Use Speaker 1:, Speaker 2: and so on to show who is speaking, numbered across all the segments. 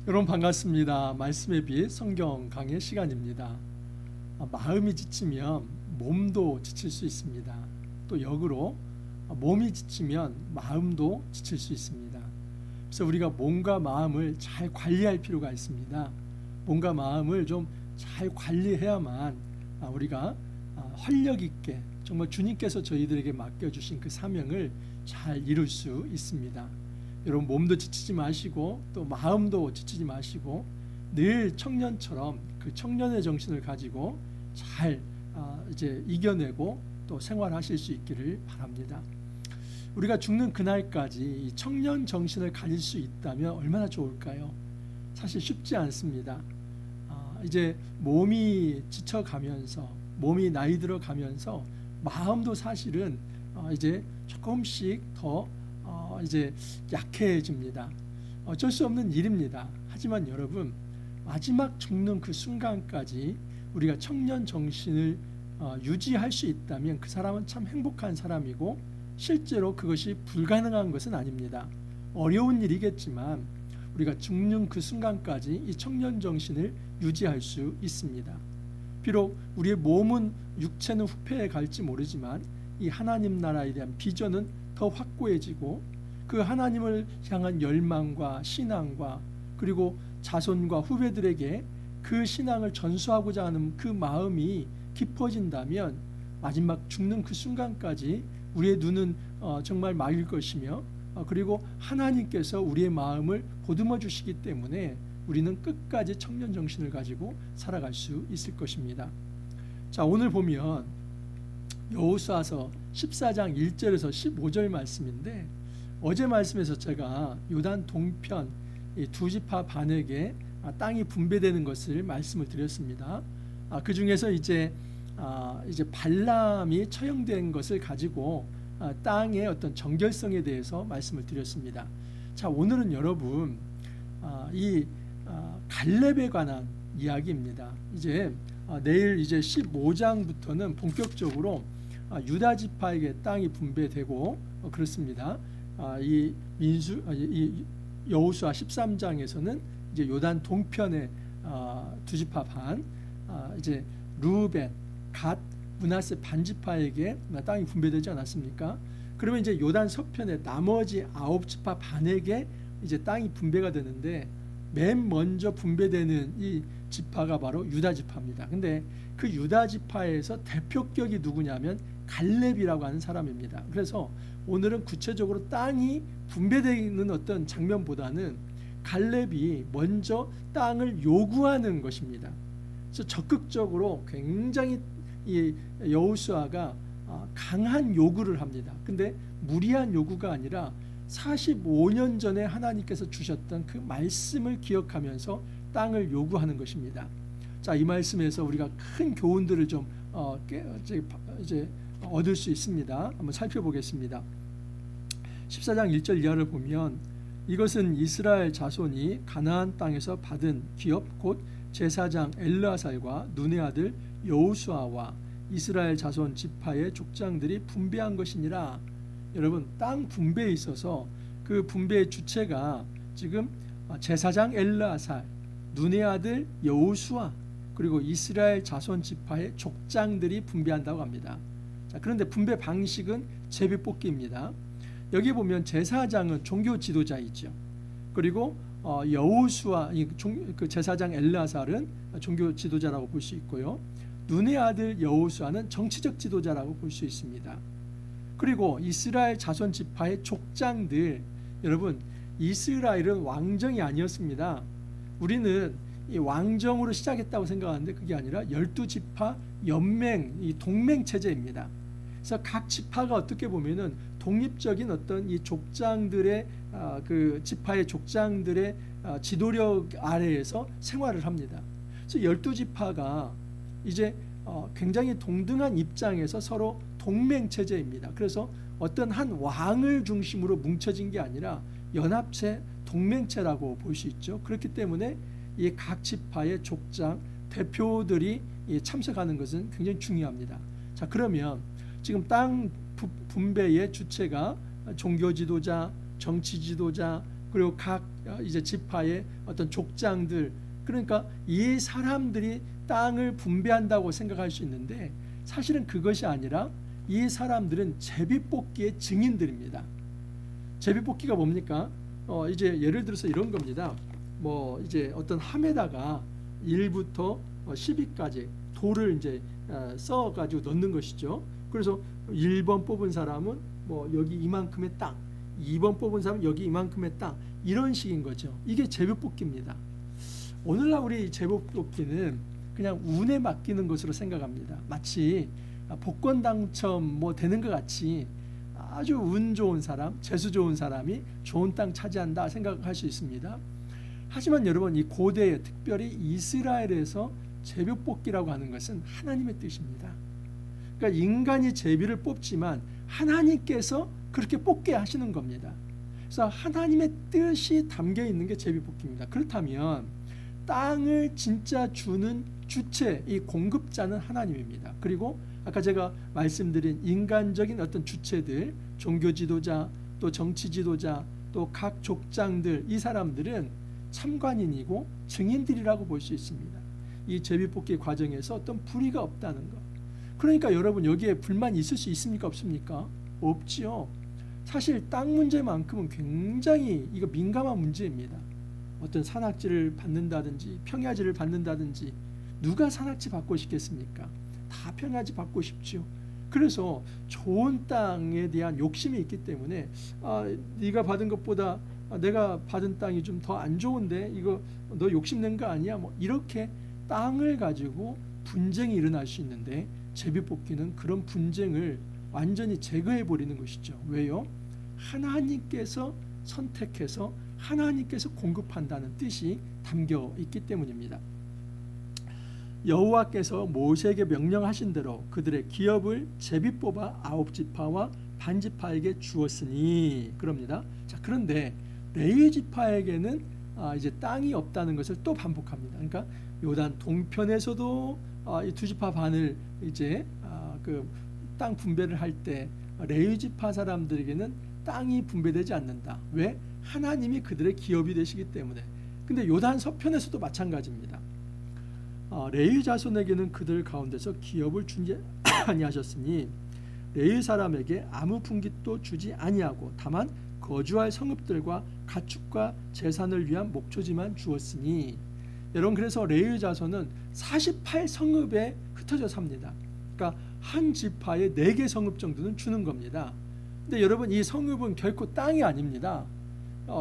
Speaker 1: 여러분 반갑습니다. 말씀의 빛 성경 강의 시간입니다. 마음이 지치면 몸도 지칠 수 있습니다. 또 역으로 몸이 지치면 마음도 지칠 수 있습니다. 그래서 우리가 몸과 마음을 잘 관리할 필요가 있습니다. 몸과 마음을 좀 잘 관리해야만 우리가 활력 있게 정말 주님께서 저희들에게 맡겨주신 그 사명을 잘 이룰 수 있습니다. 여러분 몸도 지치지 마시고 또 마음도 지치지 마시고 늘 청년처럼 그 청년의 정신을 가지고 잘 이제 이겨내고 또 생활하실 수 있기를 바랍니다. 우리가 죽는 그날까지 이 청년 정신을 가질 수 있다면 얼마나 좋을까요? 사실 쉽지 않습니다. 이제 몸이 지쳐가면서 몸이 나이 들어가면서 마음도 사실은 이제 조금씩 더 이제 약해집니다. 어쩔 수 없는 일입니다. 하지만 여러분 마지막 죽는 그 순간까지 우리가 청년 정신을 유지할 수 있다면 그 사람은 참 행복한 사람이고 실제로 그것이 불가능한 것은 아닙니다. 어려운 일이겠지만 우리가 죽는 그 순간까지 이 청년 정신을 유지할 수 있습니다. 비록 우리의 몸은 육체는 후패해 갈지 모르지만 이 하나님 나라에 대한 비전은 더 확고해지고 그 하나님을 향한 열망과 신앙과 그리고 자손과 후배들에게 그 신앙을 전수하고자 하는 그 마음이 깊어진다면 마지막 죽는 그 순간까지 우리의 눈은 정말 맑을 것이며 그리고 하나님께서 우리의 마음을 보듬어 주시기 때문에 우리는 끝까지 청년 정신을 가지고 살아갈 수 있을 것입니다. 자, 오늘 보면 여호수아서 14장 1절에서 15절 말씀인데 어제 말씀에서 제가 요단 동편 두 지파 반에게 땅이 분배되는 것을 말씀을 드렸습니다. 그 중에서 이제 발람이 처형된 것을 가지고 땅의 어떤 정결성에 대해서 말씀을 드렸습니다. 자, 오늘은 여러분 이 갈렙에 관한 이야기입니다. 이제 내일 이제 15장부터는 본격적으로 유다 지파에게 땅이 분배되고 그렇습니다. 이 여호수아 13장에서는 이제 요단 동편의 두 지파 반, 이제 루벤, 갓, 므낫세 반지파에게 땅이 분배되지 않았습니까? 그러면 이제 요단 서편의 나머지 9지파 반에게 이제 땅이 분배가 되는데 맨 먼저 분배되는 이 지파가 바로 유다 지파입니다. 근데 그 유다 지파에서 대표격이 누구냐면 갈렙이라고 하는 사람입니다. 그래서 오늘은 구체적으로 땅이 분배되는 어떤 장면보다는 갈렙이 먼저 땅을 요구하는 것입니다. 그래서 적극적으로 굉장히 이 여호수아가 강한 요구를 합니다. 근데 무리한 요구가 아니라 45년 전에 하나님께서 주셨던 그 말씀을 기억하면서 땅을 요구하는 것입니다. 자, 이 말씀에서 우리가 큰 교훈들을 좀 이제 얻을 수 있습니다. 한번 살펴보겠습니다. 14장 1절 이하를 보면 이것은 이스라엘 자손이 가나안 땅에서 받은 기업 곧 제사장 엘르아살과 눈의 아들 여호수아와 이스라엘 자손 지파의 족장들이 분배한 것이니라. 여러분 땅 분배에 있어서 그 분배의 주체가 지금 제사장 엘르아살, 눈의 아들 여호수아 그리고 이스라엘 자손 지파의 족장들이 분배한다고 합니다. 자, 그런데 분배 방식은 제비뽑기입니다. 여기 보면 제사장은 종교 지도자이죠. 그리고 여호수아 그 제사장 엘르아살은 종교 지도자라고 볼 수 있고요. 눈의 아들 여호수아는 정치적 지도자라고 볼 수 있습니다. 그리고 이스라엘 자손 지파의 족장들, 여러분 이스라엘은 왕정이 아니었습니다. 우리는 이 왕정으로 시작했다고 생각하는데 그게 아니라 12지파 연맹, 이 동맹 체제입니다. 그래서 각 지파가 어떻게 보면은 독립적인 어떤 이 족장들의 그 지파의 족장들의 지도력 아래에서 생활을 합니다. 그래서 12지파가 이제 굉장히 동등한 입장에서 서로 동맹 체제입니다. 그래서 어떤 한 왕을 중심으로 뭉쳐진 게 아니라 연합체, 동맹체라고 볼 수 있죠. 그렇기 때문에 이 각 지파의 족장 대표들이 참석하는 것은 굉장히 중요합니다. 자, 그러면 지금 땅 분배의 주체가 종교 지도자, 정치 지도자, 그리고 각 이제 지파의 어떤 족장들, 그러니까 이 사람들이 땅을 분배한다고 생각할 수 있는데 사실은 그것이 아니라 이 사람들은 제비뽑기의 증인들입니다. 제비뽑기가 뭡니까? 이제 예를 들어서 이런 겁니다. 뭐 이제 어떤 함에다가 1부터 10위까지 돌을 이제 써 가지고 넣는 것이죠. 그래서 1번 뽑은 사람은 뭐 여기 이만큼의 땅, 2번 뽑은 사람은 여기 이만큼의 땅, 이런 식인 거죠. 이게 제비뽑기입니다. 오늘날 우리 제비뽑기는 그냥 운에 맡기는 것으로 생각합니다. 마치 복권 당첨 뭐 되는 것 같이 아주 운 좋은 사람, 재수 좋은 사람이 좋은 땅 차지한다 생각할 수 있습니다. 하지만 여러분, 이 고대에 특별히 이스라엘에서 제비뽑기라고 하는 것은 하나님의 뜻입니다. 그러니까 인간이 제비를 뽑지만 하나님께서 그렇게 뽑게 하시는 겁니다. 그래서 하나님의 뜻이 담겨 있는 게 제비뽑기입니다. 그렇다면 땅을 진짜 주는 주체, 이 공급자는 하나님입니다. 그리고 아까 제가 말씀드린 인간적인 어떤 주체들, 종교 지도자, 또 정치 지도자, 또 각 족장들, 이 사람들은 참관인이고 증인들이라고 볼 수 있습니다. 이 제비뽑기 과정에서 어떤 불의가 없다는 것. 그러니까 여러분, 여기에 불만이 있을 수 있습니까? 없습니까? 없지요. 사실 땅 문제만큼은 굉장히 이거 민감한 문제입니다. 어떤 산악지를 받는다든지 평야지를 받는다든지, 누가 산악지 받고 싶겠습니까? 다 평야지 받고 싶죠. 그래서 좋은 땅에 대한 욕심이 있기 때문에 네가 받은 것보다 내가 받은 땅이 좀 더 안 좋은데 이거 너 욕심낸 거 아니야? 뭐 이렇게 땅을 가지고 분쟁이 일어날 수 있는데, 제비뽑기는 그런 분쟁을 완전히 제거해 버리는 것이죠. 왜요? 하나님께서 선택해서 하나님께서 공급한다는 뜻이 담겨 있기 때문입니다. 여호와께서 모세에게 명령하신 대로 그들의 기업을 제비 뽑아 9지파와 반지파에게 주었으니, 그럽니다. 자, 그런데 레위 지파에게는 이제 땅이 없다는 것을 또 반복합니다. 그러니까 요단 동편에서도 이 2지파 반을 이제 그 땅 분배를 할 때 레위 지파 사람들에게는 땅이 분배되지 않는다. 왜? 하나님이 그들의 기업이 되시기 때문에. 근데 요단 서편에서도 마찬가지입니다. 레위 자손에게는 그들 가운데서 기업을 주지 아니하셨으니 레위 사람에게 아무 분깃도 주지 아니하고 다만 거주할 성읍들과 가축과 재산을 위한 목초지만 주었으니. 여러분, 그래서 레위 자손은 48성읍에 흩어져 삽니다. 그러니까 한 지파에 4개 성읍 정도는 주는 겁니다. 근데 여러분, 이 성읍은 결코 땅이 아닙니다.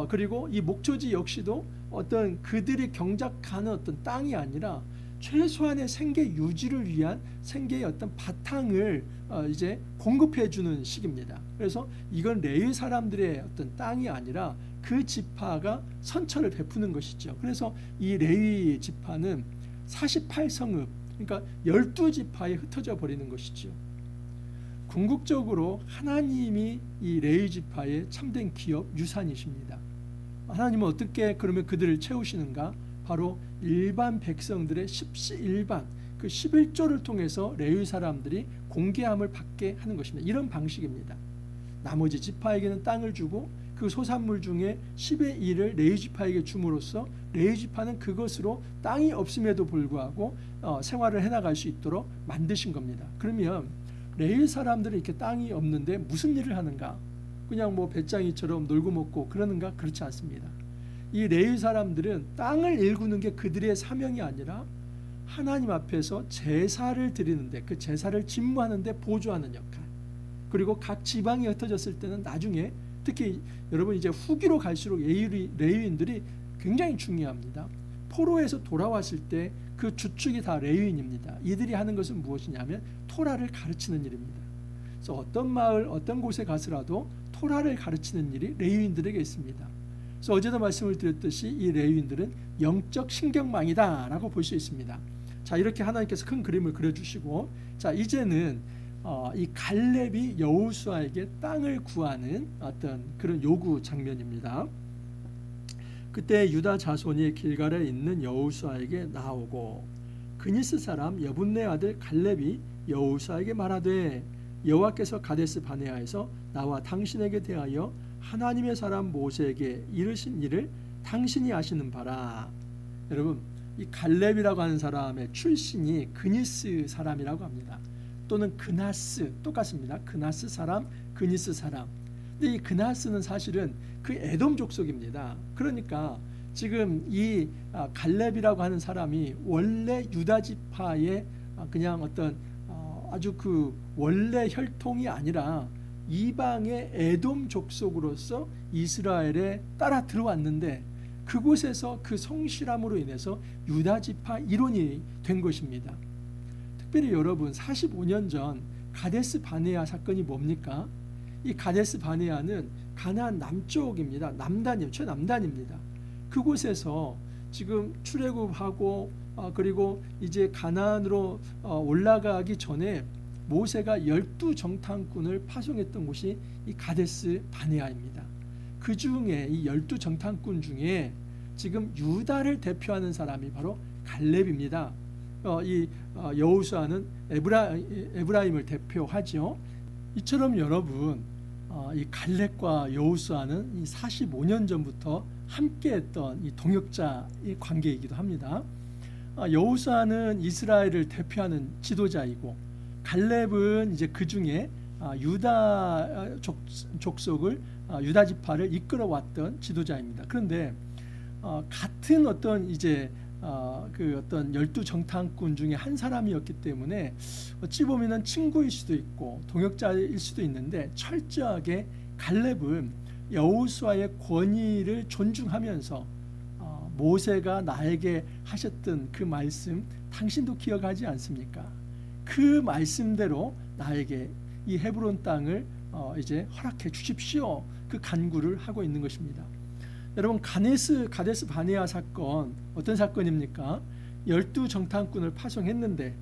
Speaker 1: 그리고 이 목초지 역시도 어떤 그들이 경작하는 어떤 땅이 아니라 최소한의 생계 유지를 위한 생계의 어떤 바탕을 이제 공급해 주는 식입니다. 그래서 이건 레위 사람들의 어떤 땅이 아니라 그 지파가 선처를 베푸는 것이죠. 그래서 이 레위 지파는 48성읍, 그러니까 12지파에 흩어져 버리는 것이죠. 궁극적으로 하나님이 이 레위 지파의 참된 기업 유산이십니다. 하나님은 어떻게 그러면 그들을 채우시는가? 바로 일반 백성들의 십시일반, 그 11조를 통해서 레위 사람들이 공개함을 받게 하는 것입니다. 이런 방식입니다. 나머지 지파에게는 땅을 주고 그 소산물 중에 10의 1을 레위 지파에게 줌으로써 레위 지파는 그것으로 땅이 없음에도 불구하고 생활을 해나갈 수 있도록 만드신 겁니다. 그러면 레위 사람들은 이렇게 땅이 없는데 무슨 일을 하는가? 그냥 뭐 배짱이처럼 놀고 먹고 그러는가? 그렇지 않습니다. 이 레위 사람들은 땅을 일구는 게 그들의 사명이 아니라 하나님 앞에서 제사를 드리는데, 그 제사를 집무하는데 보조하는 역할. 그리고 각 지방이 흩어졌을 때는 나중에, 특히 여러분 이제 후기로 갈수록 레위인들이 굉장히 중요합니다. 포로에서 돌아왔을 때 그 주축이 다 레위인입니다. 이들이 하는 것은 무엇이냐면 토라를 가르치는 일입니다. 그래서 어떤 마을, 어떤 곳에 가서라도 토라를 가르치는 일이 레위인들에게 있습니다. 그래서 어제도 말씀을 드렸듯이 이 레위인들은 영적 신경망이다라고 볼 수 있습니다. 자, 이렇게 하나님께서 큰 그림을 그려주시고, 자, 이제는 이 갈렙이 여호수아에게 땅을 구하는 어떤 그런 요구 장면입니다. 그때 유다 자손이 길갈에 있는 여호수아에게 나오고 그니스 사람 여분네 아들 갈렙이 여호수아에게 말하되 여호와께서 가데스 바네아에서 나와 당신에게 대하여 하나님의 사람 모세에게 이르신 일을 당신이 아시는 바라. 여러분, 이 갈렙이라고 하는 사람의 출신이 그니스 사람이라고 합니다. 또는 그나스, 똑같습니다. 그나스 사람, 그니스 사람. 근데 이 그나스는 사실은 그 에돔 족속입니다. 그러니까 지금 이 갈렙이라고 하는 사람이 원래 유다 지파의 그냥 어떤 아주 그 원래 혈통이 아니라 이방의 에돔 족속으로서 이스라엘에 따라 들어왔는데, 그곳에서 그 성실함으로 인해서 유다 지파 일원이 된 것입니다. 특별히 여러분, 45년 전 가데스 바네아 사건이 뭡니까? 이 가데스 바네아는 가나안 남쪽입니다. 최남단입니다. 그곳에서 지금 출애굽하고 그리고 이제 가나안으로 올라가기 전에 모세가 12정탐꾼을 파송했던 곳이 이 가데스 바네아입니다. 그 중에 이 12정탐꾼 중에 지금 유다를 대표하는 사람이 바로 갈렙입니다. 이 여호수아는 에브라임을 대표하죠. 이처럼 여러분, 이 갈렙과 여호수아는 이 45년 전부터 함께했던 이 동역자의 관계이기도 합니다. 여호수아는 이스라엘을 대표하는 지도자이고, 갈렙은 이제 그 중에 유다 족속을 유다 지파를 이끌어왔던 지도자입니다. 그런데 같은 어떤 이제 그 어떤 12정탐꾼 중에 한 사람이었기 때문에 어찌 보면은 친구일 수도 있고 동역자일 수도 있는데, 철저하게 갈렙은 여호수아의 권위를 존중하면서 모세가 나에게 하셨던 그 말씀 당신도 기억하지 않습니까? 그 말씀대로 나에게 이 헤브론 땅을 이제 허락해 주십시오. 그 간구를 하고 있는 것입니다. 여러분, 가데스 바네아 사건 어떤 사건입니까? 12정탐꾼을 파송했는데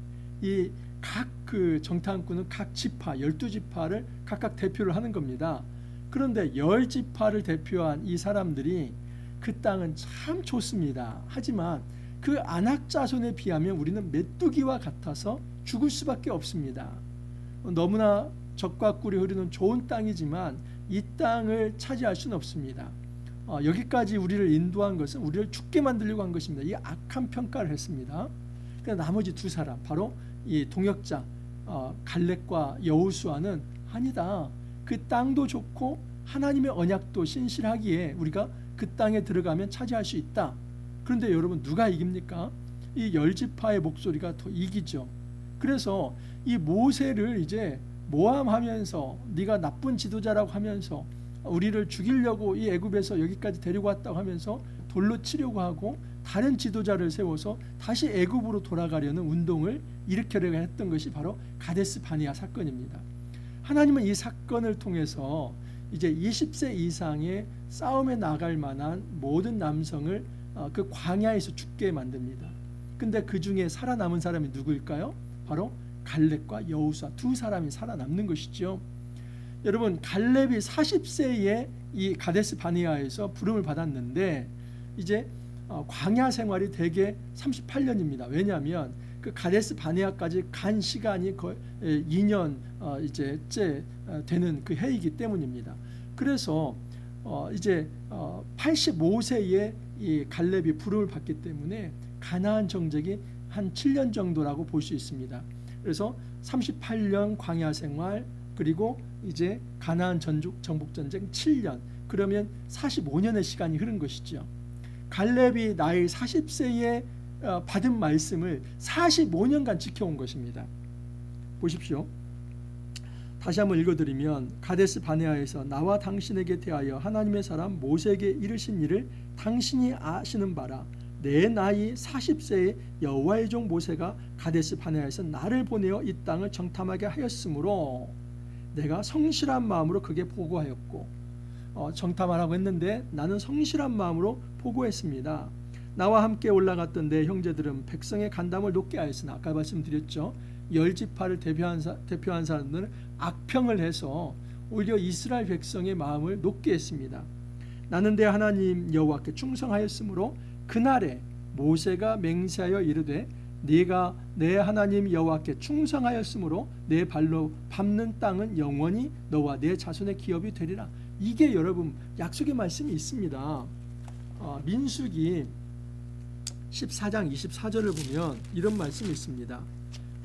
Speaker 1: 이 각 그 정탐꾼은 각 지파 12지파를 각각 대표를 하는 겁니다. 그런데 10지파를 대표한 이 사람들이 그 땅은 참 좋습니다. 하지만 그 아낙 자손에 비하면 우리는 메뚜기와 같아서 죽을 수밖에 없습니다. 너무나 젖과 꿀이 흐르는 좋은 땅이지만 이 땅을 차지할 수는 없습니다. 여기까지 우리를 인도한 것은 우리를 죽게 만들려고 한 것입니다. 이 악한 평가를 했습니다. 그러니까 나머지 두 사람, 바로 이 동역자 갈렙과 여호수아는 아니다. 그 땅도 좋고 하나님의 언약도 신실하기에 우리가 그 땅에 들어가면 차지할 수 있다. 그런데 여러분, 누가 이깁니까? 이 10지파의 목소리가 더 이기죠. 그래서 이 모세를 이제 모함하면서 네가 나쁜 지도자라고 하면서 우리를 죽이려고 이 애굽에서 여기까지 데리고 왔다고 하면서 돌로 치려고 하고 다른 지도자를 세워서 다시 애굽으로 돌아가려는 운동을 일으키려고 했던 것이 바로 가데스 바네아 사건입니다. 하나님은 이 사건을 통해서 이제 20세 이상의 싸움에 나갈 만한 모든 남성을 그 광야에서 죽게 만듭니다. 근데 그 중에 살아남은 사람이 누구일까요? 바로 갈렙과 여호수아 두 사람이 살아남는 것이죠. 여러분, 갈렙이 40세에 이 가데스 바네아에서 부름을 받았는데 이제 광야 생활이 대개 38년입니다. 왜냐하면 그 가데스 바네아까지 간 시간이 거의 2년 이제째 되는 그 해이기 때문입니다. 그래서 이제 85세에 이 갈렙이 부름을 받기 때문에 가나안 정적이 한 7년 정도라고 볼 수 있습니다. 그래서 38년 광야 생활, 그리고 이제 가나안 정복 전쟁 7년, 그러면 45년의 시간이 흐른 것이죠. 갈렙이 나이 40세에 받은 말씀을 45년간 지켜온 것입니다. 보십시오. 다시 한번 읽어드리면, 가데스 바네아에서 나와 당신에게 대하여 하나님의 사람 모세에게 이르신 일을 당신이 아시는 바라. 내 나이 40세에 여호와의 종 모세가 가데스 바네아에서 나를 보내어 이 땅을 정탐하게 하였으므로 내가 성실한 마음으로 그게 보고하였고, 정탐하라고 했는데 나는 성실한 마음으로 보고했습니다. 나와 함께 올라갔던 내 형제들은 백성의 간담을 높게 하였으나, 아까 말씀드렸죠, 10지파를 대표한 사람들은 악평을 해서 오히려 이스라엘 백성의 마음을 높게 했습니다. 나는 내 하나님 여호와께 충성하였으므로 그날에 모세가 맹세하여 이르되 네가 내 하나님 여호와께 충성하였으므로 내 발로 밟는 땅은 영원히 너와 내 자손의 기업이 되리라. 이게 여러분 약속의 말씀이 있습니다. 민수기 14장 24절을 보면 이런 말씀이 있습니다.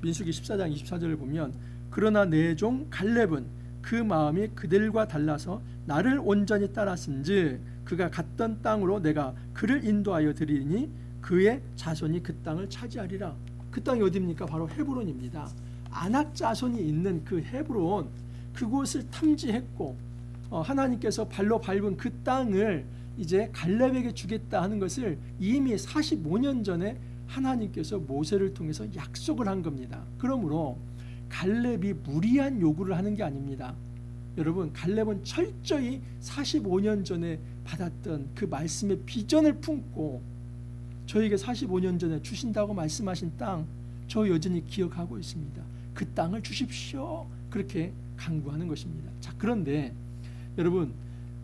Speaker 1: 민수기 14장 24절을 보면 그러나 내 종 갈렙은 그 마음이 그들과 달라서 나를 온전히 따랐은즉 그가 갔던 땅으로 내가 그를 인도하여 드리니 그의 자손이 그 땅을 차지하리라. 그 땅이 어디입니까? 바로 헤브론입니다. 아낙 자손이 있는 그 헤브론, 그곳을 탐지했고 하나님께서 발로 밟은 그 땅을 이제 갈렙에게 주겠다 하는 것을 이미 45년 전에 하나님께서 모세를 통해서 약속을 한 겁니다. 그러므로 갈렙이 무리한 요구를 하는 게 아닙니다. 여러분, 갈렙은 철저히 45년 전에 받았던 그 말씀의 비전을 품고 저에게 45년 전에 주신다고 말씀하신 땅, 저 여전히 기억하고 있습니다. 그 땅을 주십시오. 그렇게 간구하는 것입니다. 자, 그런데 여러분,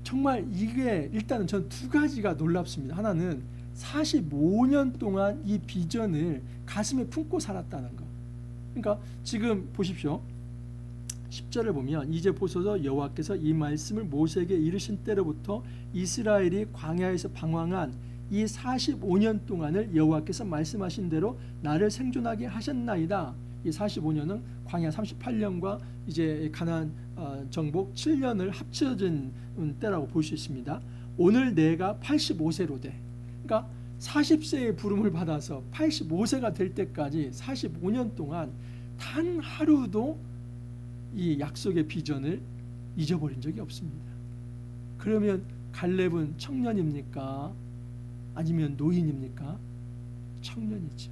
Speaker 1: 정말 이게 일단은 전 두 가지가 놀랍습니다. 하나는 45년 동안 이 비전을 가슴에 품고 살았다는 것. 그러니까 지금 보십시오. 10절을 보면 이제 보소서 여호와께서 이 말씀을 모세에게 이르신 때로부터 이스라엘이 광야에서 방황한 이 45년 동안을 여호와께서 말씀하신 대로 나를 생존하게 하셨나이다. 이 45년은 광야 38년과 이제 가나안 정복 7년을 합쳐진 때라고 볼 수 있습니다. 오늘 내가 85세로 돼. 그러니까 40세의 부름을 받아서 85세가 될 때까지 45년 동안 단 하루도 이 약속의 비전을 잊어버린 적이 없습니다. 그러면 갈렙은 청년입니까? 아니면 노인입니까? 청년이죠.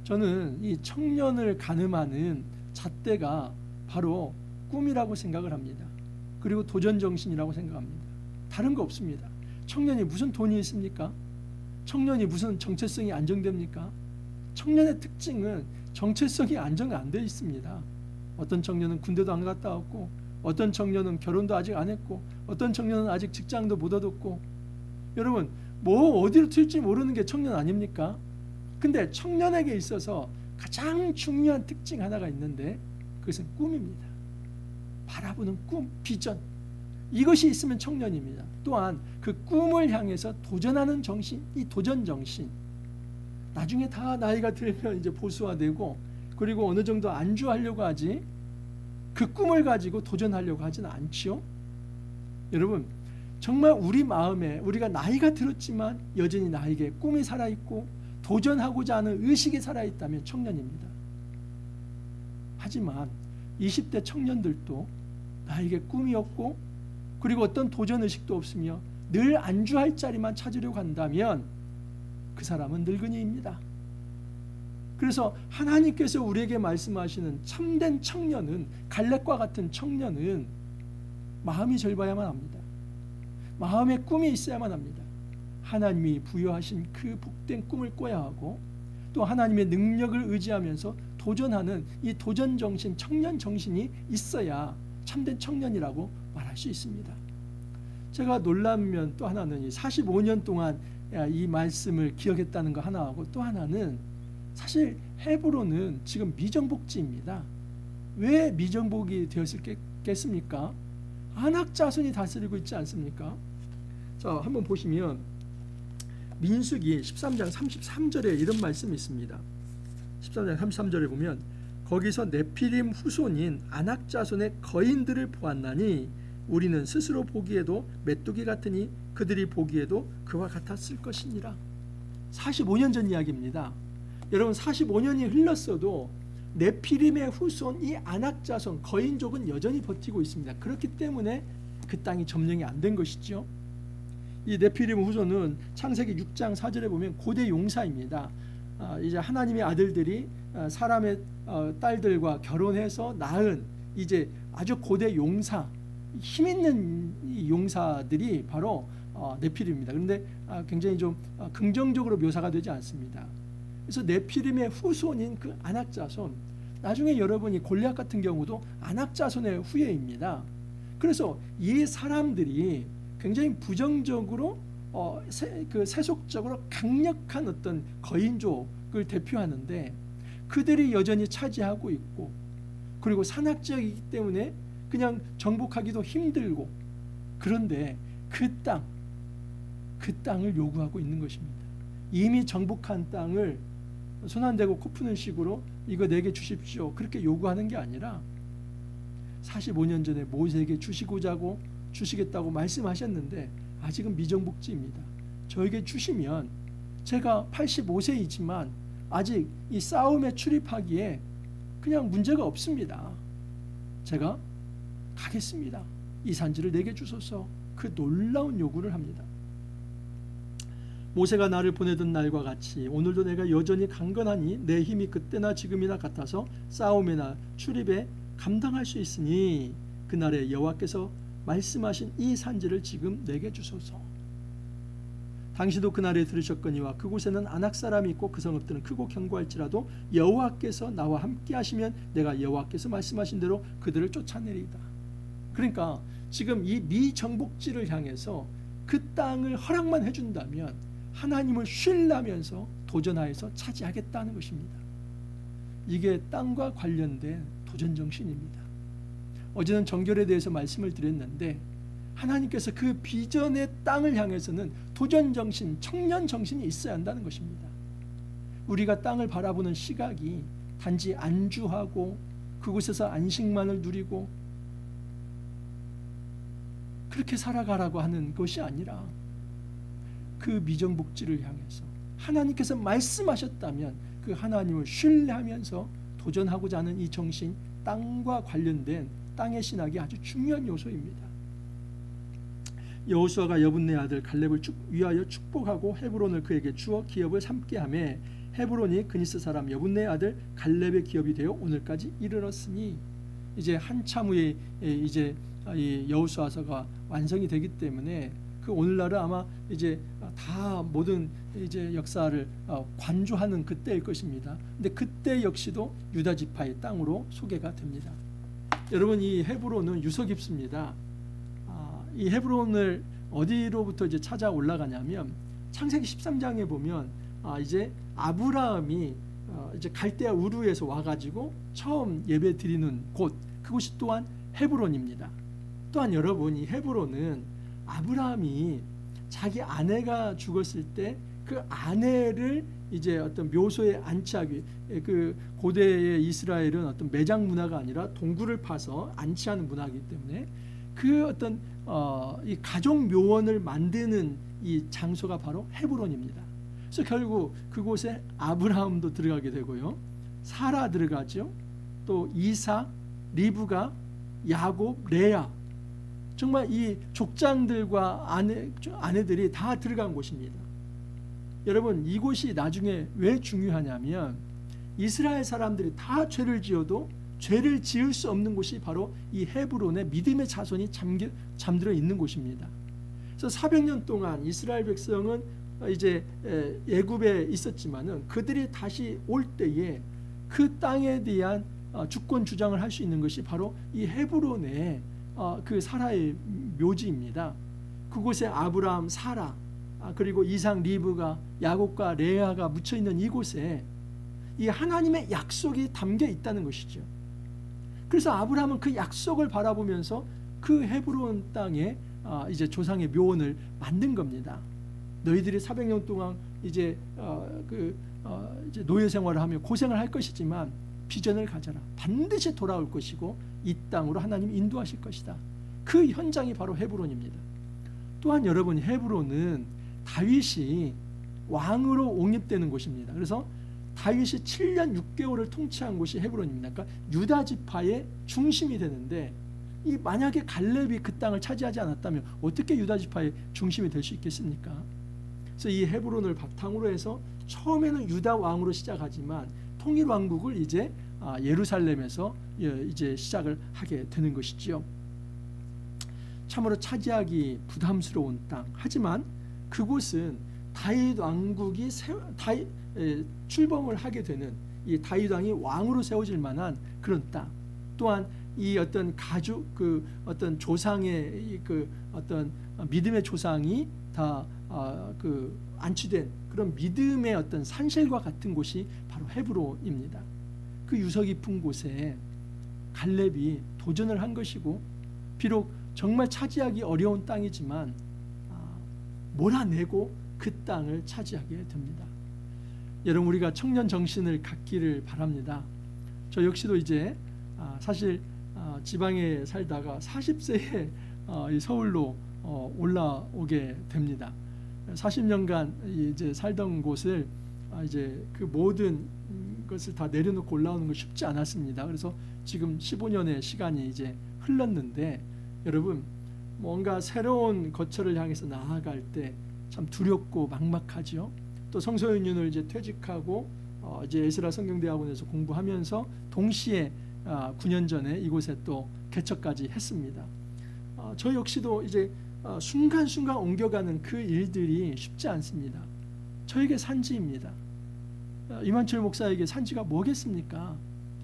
Speaker 1: 저는 이 청년을 가늠하는 잣대가 바로 꿈이라고 생각을 합니다. 그리고 도전정신이라고 생각합니다. 다른 거 없습니다. 청년이 무슨 돈이 있습니까? 청년이 무슨 정체성이 안정됩니까? 청년의 특징은 정체성이 안정 안 돼 있습니다. 어떤 청년은 군대도 안 갔다 왔고, 어떤 청년은 결혼도 아직 안 했고, 어떤 청년은 아직 직장도 못 얻었고. 여러분, 뭐 어디로 튈지 모르는 게 청년 아닙니까? 근데 청년에게 있어서 가장 중요한 특징 하나가 있는데 그것은 꿈입니다. 바라보는 꿈, 비전. 이것이 있으면 청년입니다. 또한 그 꿈을 향해서 도전하는 정신, 이 도전 정신. 나중에 다 나이가 들면 이제 보수화되고 그리고 어느 정도 안주하려고 하지 그 꿈을 가지고 도전하려고 하지는 않지요. 여러분, 정말 우리 마음에 우리가 나이가 들었지만 여전히 나에게 꿈이 살아있고 도전하고자 하는 의식이 살아있다면 청년입니다. 하지만 20대 청년들도 나에게 꿈이 없고 그리고 어떤 도전의식도 없으며 늘 안주할 자리만 찾으려고 한다면 그 사람은 늙은이입니다. 그래서 하나님께서 우리에게 말씀하시는 참된 청년은, 갈렙과 같은 청년은 마음이 젊어야만 합니다. 마음에 꿈이 있어야만 합니다. 하나님이 부여하신 그 복된 꿈을 꿔야 하고 또 하나님의 능력을 의지하면서 도전하는 이 도전 정신, 청년 정신이 있어야 참된 청년이라고 말할 수 있습니다. 제가 놀라면 또 하나는 이 45년 동안 이 말씀을 기억했다는 거 하나하고 또 하나는 사실 헤브론은 지금 미정복지입니다. 왜 미정복이 되었겠습니까? 아낙 자손이 다스리고 있지 않습니까? 자, 한번 보시면 민수기 13장 33절에 이런 말씀이 있습니다. 13장 33절에 보면 거기서 네피림 후손인 아낙 자손의 거인들을 보았나니 우리는 스스로 보기에도 메뚜기 같으니 그들이 보기에도 그와 같았을 것이니라. 45년 전 이야기입니다. 여러분, 45년이 흘렀어도 네피림의 후손 이 아낙 자손 거인족은 여전히 버티고 있습니다. 그렇기 때문에 그 땅이 점령이 안 된 것이죠. 이 네피림 후손은 창세기 6장 4절에 보면 고대 용사입니다. 이제 하나님의 아들들이 사람의 딸들과 결혼해서 낳은 이제 아주 고대 용사, 힘 있는 이 용사들이 바로 네피림입니다. 그런데 굉장히 좀 긍정적으로 묘사가 되지 않습니다. 그래서 네피림의 후손인 그 아낙 자손, 나중에 여러분이 골리앗 같은 경우도 아낙 자손의 후예입니다. 그래서 이 사람들이 굉장히 부정적으로 세속적으로 강력한 어떤 거인족을 대표하는데 그들이 여전히 차지하고 있고 그리고 산악지역이기 때문에 그냥 정복하기도 힘들고 그런데 그 땅, 그 땅을 요구하고 있는 것입니다. 이미 정복한 땅을 손 안 대고 코 푸는 식으로 이거 내게 주십시오 그렇게 요구하는 게 아니라 45년 전에 모세에게 주시겠다고 말씀하셨는데 아직은 미정복지입니다. 저에게 주시면 제가 85세이지만 아직 이 싸움에 출입하기에 그냥 문제가 없습니다. 제가 가겠습니다. 이 산지를 내게 주소서. 그 놀라운 요구를 합니다. 모세가 나를 보내던 날과 같이 오늘도 내가 여전히 강건하니 내 힘이 그때나 지금이나 같아서 싸움이나 출입에 감당할 수 있으니 그날에 여호와께서 말씀하신 이 산지를 지금 내게 주소서. 당시도 그날에 들으셨거니와 그곳에는 아낙 사람이 있고 그 성읍들은 크고 견고할지라도 여호와께서 나와 함께 하시면 내가 여호와께서 말씀하신 대로 그들을 쫓아내리이다. 그러니까 지금 이 미정복지를 향해서 그 땅을 허락만 해준다면 하나님을 신뢰하면서 도전하여서 차지하겠다는 것입니다. 이게 땅과 관련된 도전정신입니다. 어제는 정결에 대해서 말씀을 드렸는데 하나님께서 그 비전의 땅을 향해서는 도전정신, 청년정신이 있어야 한다는 것입니다. 우리가 땅을 바라보는 시각이 단지 안주하고 그곳에서 안식만을 누리고 그렇게 살아가라고 하는 것이 아니라 그 미정복지를 향해서 하나님께서 말씀하셨다면 그 하나님을 신뢰하면서 도전하고자 하는 이 정신, 땅과 관련된 땅의 신학이 아주 중요한 요소입니다. 여호수아가 여분네 아들 갈렙을 위하여 축복하고 헤브론을 그에게 주어 기업을 삼게 하매 헤브론이 그니스 사람 여분네 아들 갈렙의 기업이 되어 오늘까지 이르렀으니 이제 한참 후에 이제 이 여호수아서가 완성이 되기 때문에 그 오늘날은 아마 이제 다 모든 이제 역사를 관조하는 그때일 것입니다. 근데 그때 역시도 유다 지파의 땅으로 소개가 됩니다. 여러분 이 헤브론은 유서 깊습니다. 이 헤브론을 어디로부터 이제 찾아 올라가냐면 창세기 13장에 보면 이제 아브라함이 이제 갈대아 우르에서 와가지고 처음 예배 드리는 곳 그곳이 또한 헤브론입니다. 또한 여러분 이 헤브론은 아브라함이 자기 아내가 죽었을 때 그 아내를 이제 어떤 묘소에 안치하기 그 고대의 이스라엘은 어떤 매장 문화가 아니라 동굴을 파서 안치하는 문화이기 때문에 그 어떤 이 가족 묘원을 만드는 이 장소가 바로 헤브론입니다. 그래서 결국 그곳에 아브라함도 들어가게 되고요, 사라 들어가죠. 또 이삭, 리브가, 야곱, 레아, 정말 이 족장들과 아내들이 다 들어간 곳입니다. 여러분 이곳이 나중에 왜 중요하냐면 이스라엘 사람들이 다 죄를 지어도 죄를 지을 수 없는 곳이 바로 이 헤브론의 믿음의 자손이 잠들어 있는 곳입니다. 그래서 400년 동안 이스라엘 백성은 이제 애굽에 있었지만은 그들이 다시 올 때에 그 땅에 대한 주권 주장을 할 수 있는 것이 바로 이 헤브론의 그 사라의 묘지입니다. 그곳에 아브라함, 사라, 그리고 이삭, 리브가, 야곱과 레아가 묻혀 있는 이곳에 이 하나님의 약속이 담겨 있다는 것이죠. 그래서 아브라함은 그 약속을 바라보면서 그 헤브론 땅에 이제 조상의 묘원을 만든 겁니다. 너희들이 400년 동안 이제 이제 노예 생활을 하며 고생을 할 것이지만 비전을 가져라. 반드시 돌아올 것이고 이 땅으로 하나님이 인도하실 것이다. 그 현장이 바로 헤브론입니다. 또한 여러분 헤브론은 다윗이 왕으로 옹립되는 곳입니다. 그래서 다윗이 7년 6개월을 통치한 곳이 헤브론입니다. 그러니까 유다 지파의 중심이 되는데 이 만약에 갈렙이 그 땅을 차지하지 않았다면 어떻게 유다 지파의 중심이 될 수 있겠습니까? 그래서 이 헤브론을 바탕으로 해서 처음에는 유다 왕으로 시작하지만 통일 왕국을 이제 예루살렘에서 이제 시작을 하게 되는 것이지요. 참으로 차지하기 부담스러운 땅. 하지만 그곳은 다윗 왕국이 출범을 하게 되는 이 다윗 왕이 왕으로 세워질 만한 그런 땅. 또한 이 어떤 가족 그 어떤 조상의 그 어떤 믿음의 조상이 다 그 안치된 그런 믿음의 어떤 산실과 같은 곳이 바로 헤브론입니다. 그 유서 깊은 곳에 갈렙이 도전을 한 것이고 비록 정말 차지하기 어려운 땅이지만 몰아내고 그 땅을 차지하게 됩니다. 여러분, 우리가 청년 정신을 갖기를 바랍니다. 저 역시도 이제 사실 지방에 살다가 40세에 서울로 올라오게 됩니다. 40년간 이제 살던 곳을 이제 그 모든 것을 다 내려놓고 올라오는 건 쉽지 않았습니다. 그래서 지금 15년의 시간이 이제 흘렀는데, 여러분, 뭔가 새로운 거처를 향해서 나아갈 때 참 두렵고 막막하죠. 또 성소윤을 이제 퇴직하고 이제 에스라 성경대학원에서 공부하면서 동시에 9년 전에 이곳에 또 개척까지 했습니다. 저 역시도 이제 순간순간 옮겨가는 그 일들이 쉽지 않습니다. 저에게 산지입니다. 이만철 목사에게 산지가 뭐겠습니까?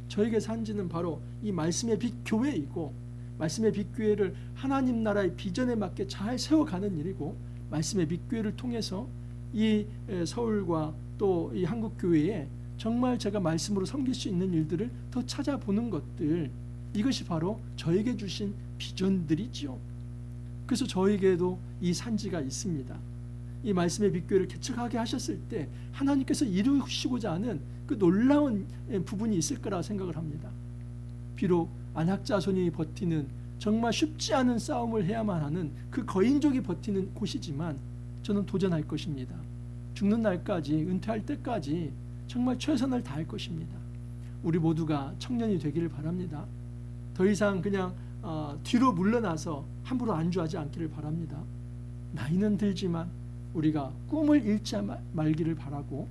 Speaker 1: 저에게 산지는 바로 이 말씀의 빛 교회이고, 말씀의 빛 교회를 하나님 나라의 비전에 맞게 잘 세워가는 일이고, 말씀의 빛 교회를 통해서 이 서울과 또 이 한국 교회에 정말 제가 말씀으로 섬길 수 있는 일들을 더 찾아보는 것들, 이것이 바로 저에게 주신 비전들이지요. 그래서 저에게도 이 산지가 있습니다. 이 말씀의 빛 교회를 개척하게 하셨을 때 하나님께서 이루시고자 하는 그 놀라운 부분이 있을 거라 생각을 합니다. 비록 안학자손이 버티는 정말 쉽지 않은 싸움을 해야만 하는 그 거인족이 버티는 곳이지만 저는 도전할 것입니다. 죽는 날까지, 은퇴할 때까지 정말 최선을 다할 것입니다. 우리 모두가 청년이 되기를 바랍니다. 더 이상 그냥 뒤로 물러나서 함부로 안주하지 않기를 바랍니다. 나이는 들지만 우리가 꿈을 잃지 말기를 바라고,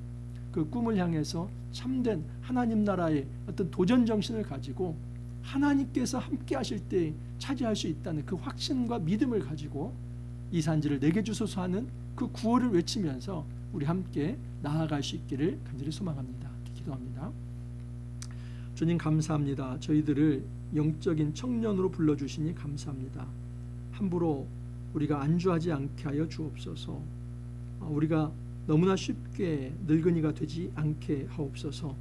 Speaker 1: 그 꿈을 향해서 참된 하나님 나라의 어떤 도전 정신을 가지고 하나님께서 함께 하실 때 차지할 수 있다는 그 확신과 믿음을 가지고 이 산지를 내게 주소서 하는 그 구호를 외치면서 우리 함께 나아갈 수 있기를 간절히 소망합니다. 기도합니다. 주님, 감사합니다. 저희들을 영적인 청년으로 불러주시니 감사합니다. 함부로 우리가 안주하지 않게 하여 주옵소서. 우리가 너무나 쉽게 늙은이가 되지 않게 하옵소서.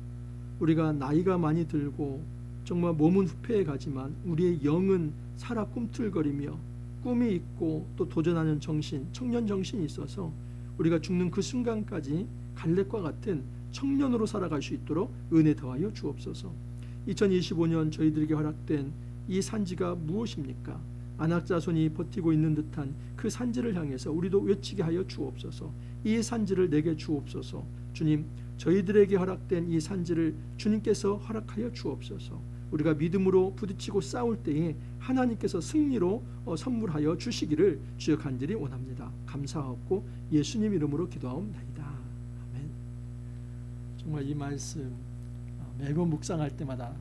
Speaker 1: 우리가 나이가 많이 들고 정말 몸은 후패해 가지만 우리의 영은 살아 꿈틀거리며 꿈이 있고 또 도전하는 정신, 청년 정신이 있어서 우리가 죽는 그 순간까지 갈렙과 같은 청년으로 살아갈 수 있도록 은혜 더하여 주옵소서. 2025년 저희들에게 허락된 이 산지가 무엇입니까? 안학자손이 버티고 있는 듯한 그 산지를 향해서 우리도 외치게 하여 주옵소서. 이 산지를 내게 주옵소서. 주님, 저희들에게 허락된 이 산지를 주님께서 허락하여 주옵소서. 우리가 믿음으로 부딪히고 싸울 때에 하나님께서 승리로 선물하여 주시기를 주여 간절히 원합니다. 감사하고 예수님 이름으로 기도하옵나이다. 아멘. 정말 이 말씀 매번 묵상할 때마다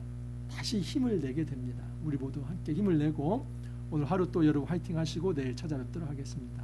Speaker 1: 다시 힘을 내게 됩니다. 우리 모두 함께 힘을 내고 오늘 하루 또 여러분 화이팅 하시고 내일 찾아뵙도록 하겠습니다.